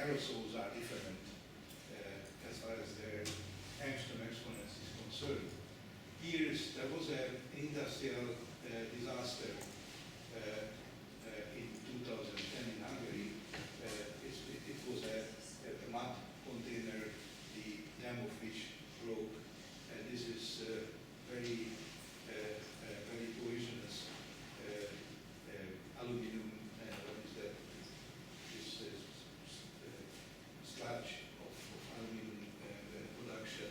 aerosols are different as far as their angstrom exponents is concerned. There was an industrial disaster in 2010 in Hungary. It was a mud container, the dam of which broke, and this is very poisonous aluminum, what is that? This sludge of aluminum production.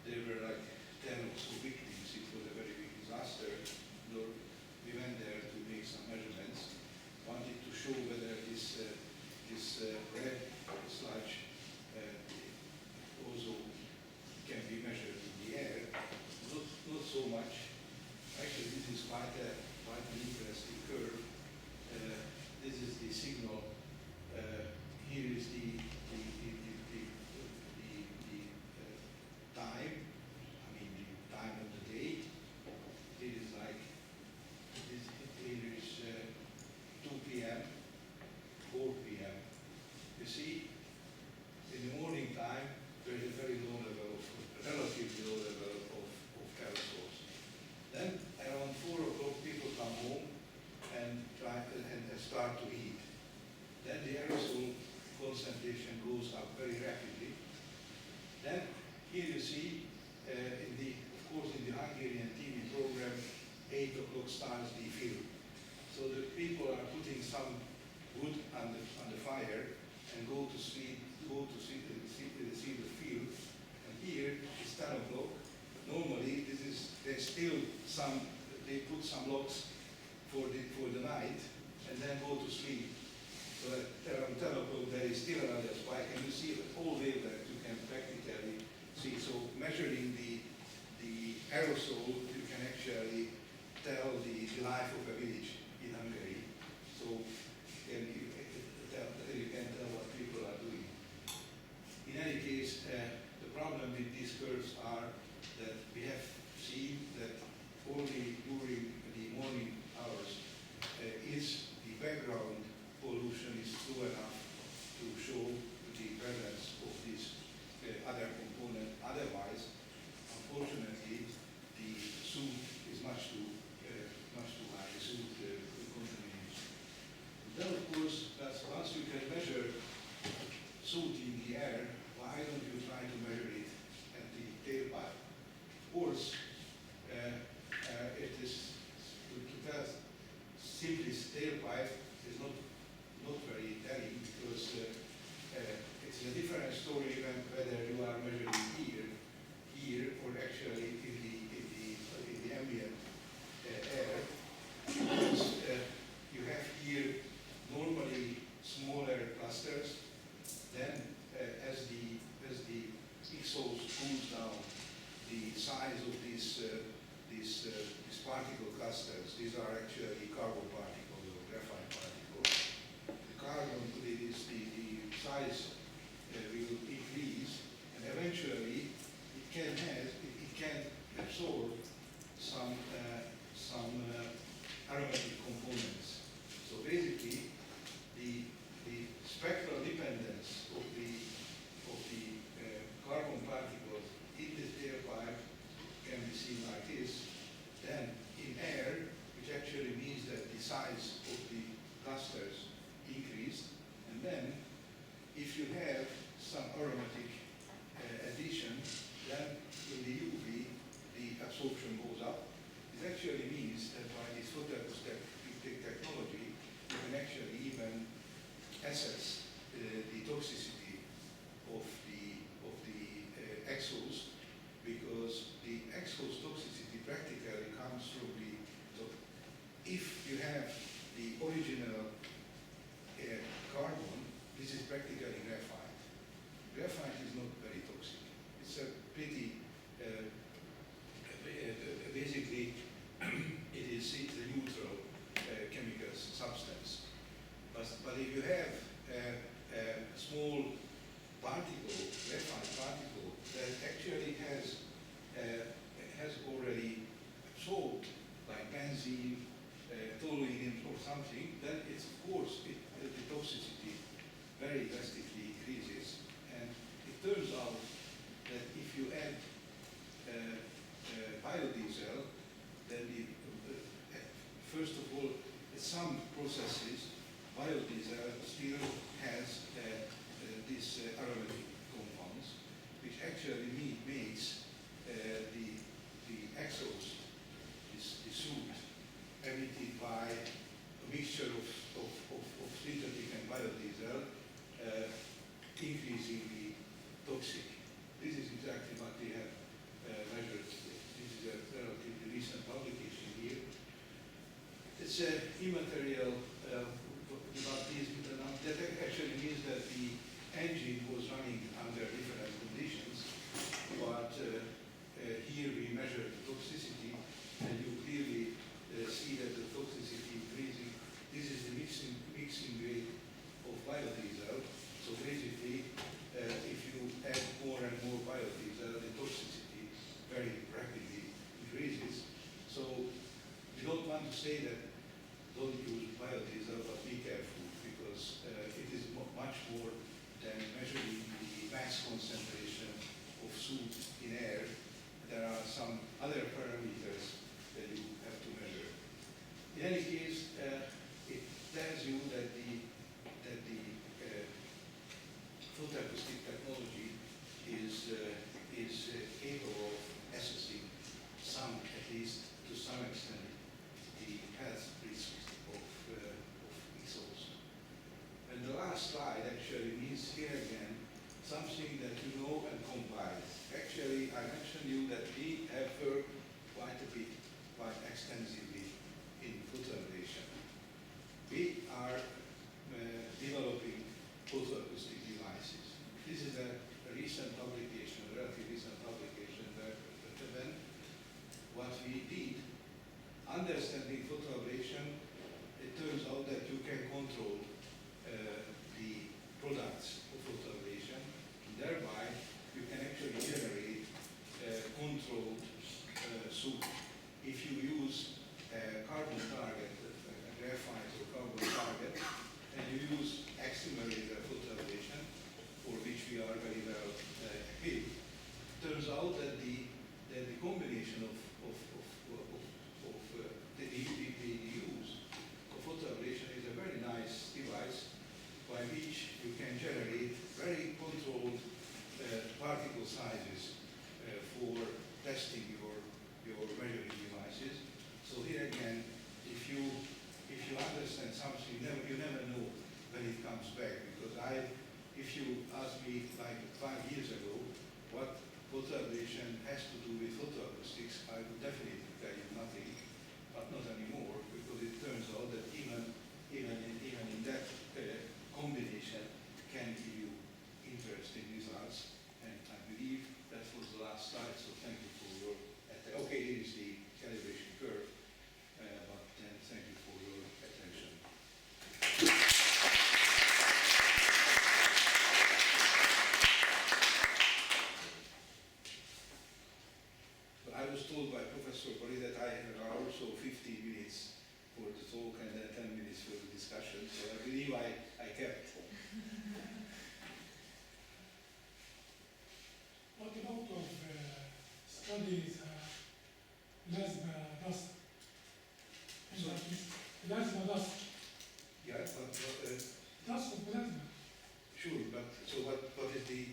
There were like 10 or so victims. It was a very big disaster. We went there to make some measurements, wanted to show whether this red sludge also can be measured in the air. Not so much. Actually, this is quite an interesting curve. This is the signal. Here is the time. I mean the time of the day. It is like here is 2 p.m., 4 p.m. You see, in the morning time there is a very low level relatively low level of aerosols. Then around 4 o'clock people come home and start to eat. Then the aerosol concentration goes up very rapidly. Then here you see, of course in the Hungarian TV program, 8 o'clock starts the film. So the people are putting some wood on the fire and go to see the film. And here it's 10 o'clock. Normally they put some logs for the night and then go to sleep. So at around 10 o'clock there is still another spike, and you see the whole wavelength you can practically see. So measuring the aerosol, you can actually tell the life of a village in Hungary. So you can tell what people are doing. In any case, the problem with these curves are that we have seen that only during the morning hours is the background pollution is low enough to show the presence of this other component. Otherwise, unfortunately, the soot is much too high, the soot contamination. Then, of course, once you can measure soot in the air, why don't you try to measure it at the tailpipe? Of course, it is to tell simply tailpipe is not very telling, because it's a different story whether you are measuring here, or actually in the ambient air, because you have here normally smaller clusters. Then, as the exhaust cools down, the size of these particle clusters, these are actually carbon particles or graphite particles. The carbon, the size will increase, and eventually it can absorb some aromatic components. So basically, the spectral dependence of the carbon particles in the tailpipe can be seen like this. Then in air, which actually means that the size of the clusters increased, and then if you have some aromatic addition, then in the UV the absorption goes up. This actually means that by this photoacoustic technology, you can actually even assess the toxicity of the exhaust, because the exhaust toxicity practically comes from if you have the original carbon, this is practically graphite. Graphite is not very toxic. It's a pretty, basically, it's a neutral chemical substance. But if you have a small particle, graphite particle, that actually has already absorbed, like benzene, toluene or something, then it's, of course, the toxicity very drastically increases. And it turns out that if you add biodiesel, then first of all, in some processes, biodiesel still has these aromatic compounds, which actually makes the exhaust, the soot, emitted by a mixture of synthetic and biodiesel, increasingly toxic. This is exactly what we have measured. This is a relatively recent publication here. It's immaterial about this, that actually means that the engine was running under different conditions, but here we measure the toxicity, and you clearly see that the toxicity increasing. This is the mixing rate of biodiesel. So basically, if you add more and more biodiesel, the toxicity very rapidly increases. So we don't want to say that don't use biodiesel, but be careful, because it is much more than measuring the mass concentration of soot in air. There are some other parameters that you have to measure. In any case, it tells you that the photoacoustic technology is capable of assessing some, at least to some extent, the health risks of exhaust. And the last slide actually means here again something that you know and combine. Actually, I mentioned you that we have worked quite a bit, quite extensively in photoablation. We are developing photoacoustic devices. This is a recent publication, a relatively recent publication, where when what we did, understanding photoablation, it turns out that you can control the products of photoablation. Thereby, you can actually generate controlled soot. If you use a carbon target, a graphite or carbon target, and you use excimer laser photoablation, for which we are very well equipped, turns out that the combination of the use of photoablation is a very nice device by which you can generate very controlled particle sizes for testing your measuring devices. So here again, if you understand something, you never know when it comes back. Because if you ask me like 5 years ago what photoablation has to do with photoacoustics, I would definitely tell you nothing, but not anymore, because it turns out that even in that combination can give you interesting results. And I believe that was the last slide, so thank you for your attention. Okay, here is the calibration curve, but then thank you for your attention. But I was told by Professor Bari that I have also 15 minutes for the talk and then 10 minutes for the discussion, so I believe I kept. What about of studies plasma dust? Plasma dust. Yeah, but Dust of plasma. sure, but so what is the?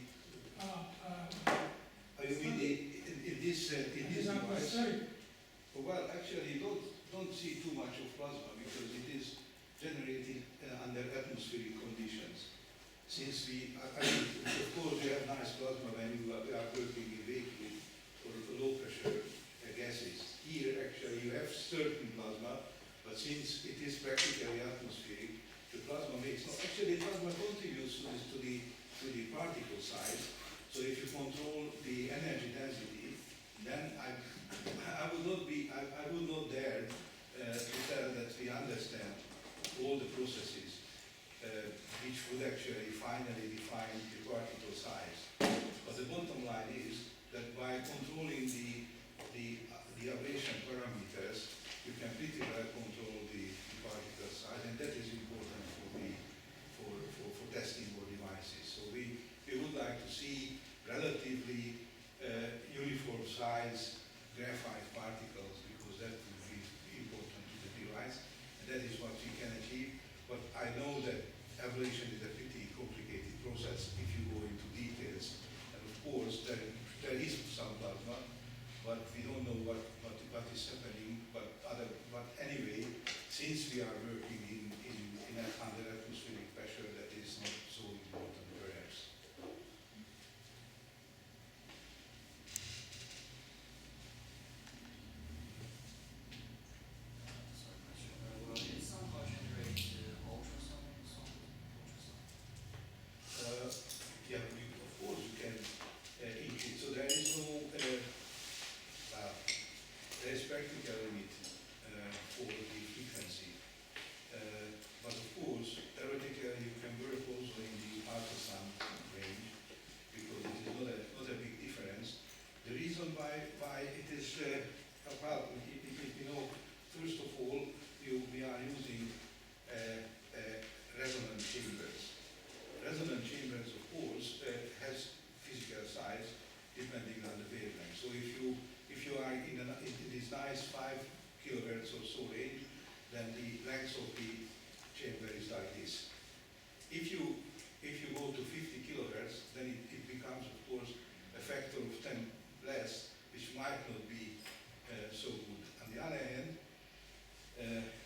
You mean in this device? Well, actually, don't see too much of plasma because it is generated under atmospheric conditions. Since of course, we have nice plasma when we are working in vacuum or low pressure gases. Here, actually, you have certain plasma, but since it is practically atmospheric, the plasma makes no. Actually, plasma contributes to the particle size. So if you control the energy density, then I would not dare to tell that we understand all the processes which would actually finally define the particle size. But the bottom line is that by controlling the ablation parameters, you can pretty well control the particle size, and that is important for testing is what we can achieve. But I know that ablation is a pretty complicated process if you go into details. And of course, there is some plasma, but we don't know what is happening. But anyway, since we are working under atmospheric pressure, that is not so important perhaps. Well, is some function related to ultrasonic? Yeah, of course you can increase. So there is no, there is practical limit for the frequency. But of course, theoretically you can work also in the ultrasound range because it is not a big difference. The reason why it is, well, you know, first of all, we are using resonant chambers. Resonant chambers, of course, has physical size depending on the wavelength. So if you are in this nice 5 kilohertz or so range, then the length of the chamber is like this. If you go to 50 kilohertz, then it becomes, of course, a factor of 10 less, which might not be so good. On the other hand,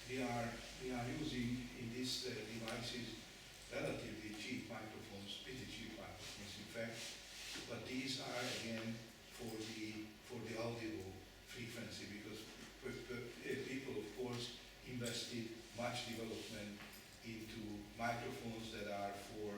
we are using in these devices relatively cheap microphones, pretty cheap microphones in fact, but these are again for the audible frequency because people of course invested much development into microphones that are for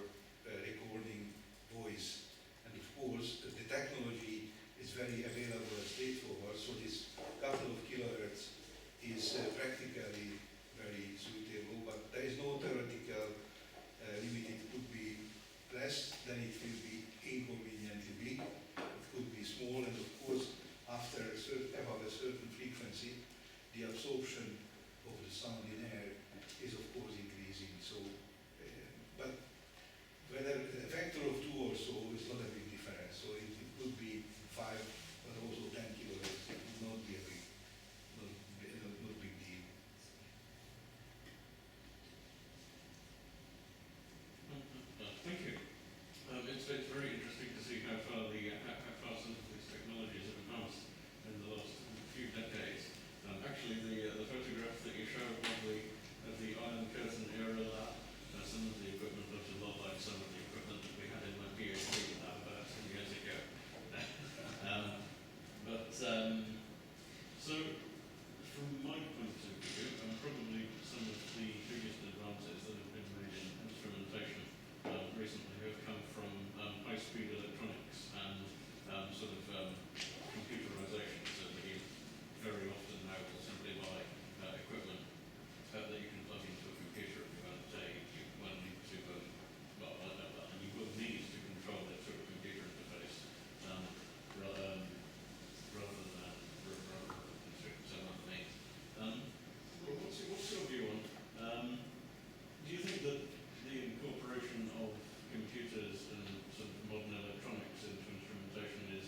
recording voice, and of course the technology is very available and straightforward, so this couple of kilohertz is practically very suitable, but there is no theoretical limit. It could be less, then it will be inconveniently big, it could be small, and of course after above a certain frequency the absorption of the sound in air is of course increasing. So, but whether a factor of 2 or so is not a big difference, so it could be 5 but also 10 kilohertz. It would not be a big, not big deal. Thank you. It's very interesting to see how far some of these technologies have advanced in the last few decades. Actually, the photograph that you show of the Iron Curtain era lab, some of the equipment looks a lot like some of the equipment that we had in my PhD lab about 10 years ago. So from my point of view, probably some of the biggest advances that have been made in instrumentation recently have come from high-speed electronics and computerization, so that you very often now will simply buy equipment that you can plug into a computer if you want to say you will need to, you will need to control it through a computer interface rather than through some other means. What's your view on? Do you think that the incorporation of computers and sort of modern electronics into instrumentation is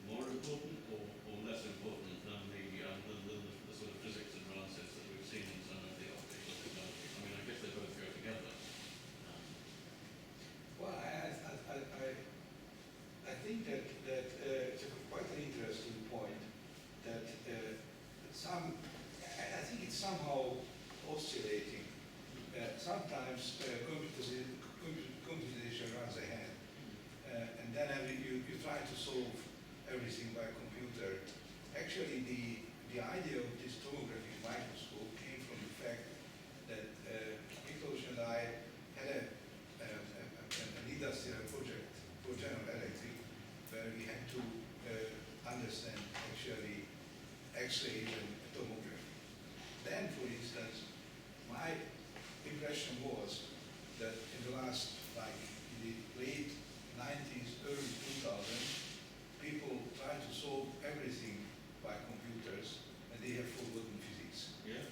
more important or less important than the sort of physics advances that we've seen in some of the optical technologies? I mean, I guess they both go together. Well, I think that it's quite an interesting point that I think it's somehow oscillating. Sometimes computation runs ahead, and then you try to solve everything by computer. Actually, the idea of this tomographic microscope came from the fact that Miklos and I had an industrial project for General Electric where we had to understand actually X-rays and tomography. Then, for instance, my impression was that in the last, like in the late 90s, early 2000s, people tried to solve everything by computers and they have forgotten physics. Yeah.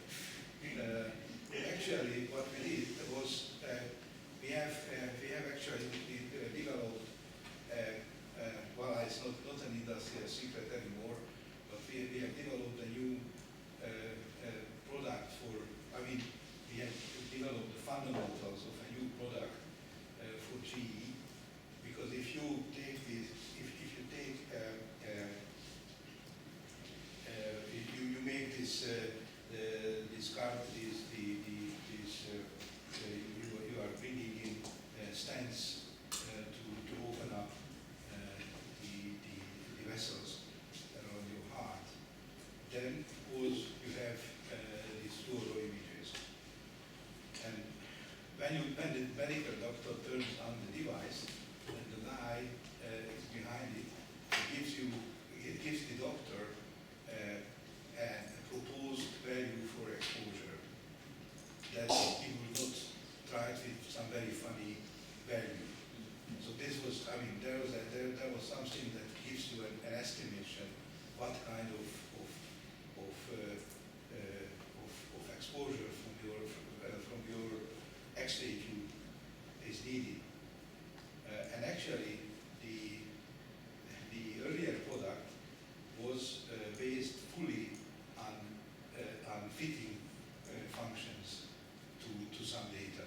start is you are bringing in stents to open up the vessels around your heart. Then, of course, you have these fluoro images. And when the medical doctor turns on the device, and the guy is behind it, it gives the doctor a proposed value for exposure that he will not try it with some very funny value. So this was, I mean, there was something that gives you an estimation what kind of exposure from your X-ray tube is needed. And actually, the earlier product was based fully on fitting functions to some data.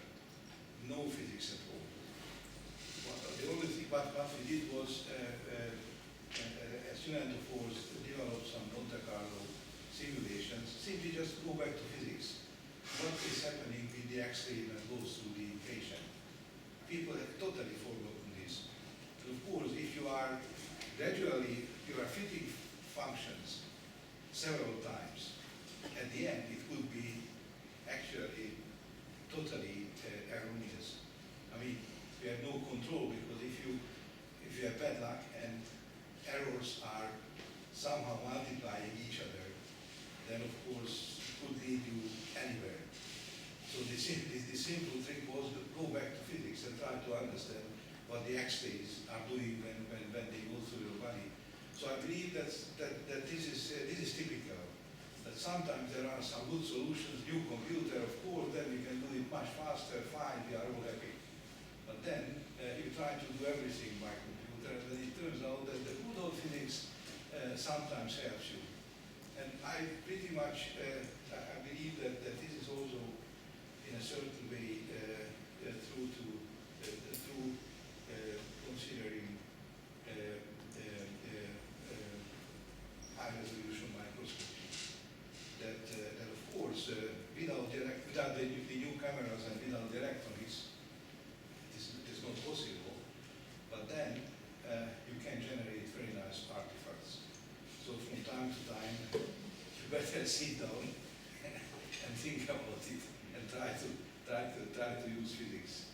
No physics at all. The only thing what we did was a student of ours developed some Monte Carlo simulations, simply just go back to physics. What is happening with the X-ray that goes through the patient? People have totally forgotten this. And of course, if you are fitting functions several times, at the end it could be actually totally erroneous. I mean, we have no control because if you have bad luck and errors are somehow multiplying each other, then of course it could lead you anywhere. So the simple trick was to go back to physics and try to understand what the X-rays are doing when they go through your body. So I believe that this is typical. That sometimes there are some good solutions, new computer, of course, then we can do it much faster, fine, we are all happy. But then you try to do everything by computer, and then it turns out that the good old physics sometimes helps you. And I pretty much, I believe that this is also, in a certain way, through considering high-resolution microscopy. That of course, without the new cameras and without the electronics, it is not possible. But then you can generate very nice artifacts. So from time to time, you better sit down and think about it and try to use physics.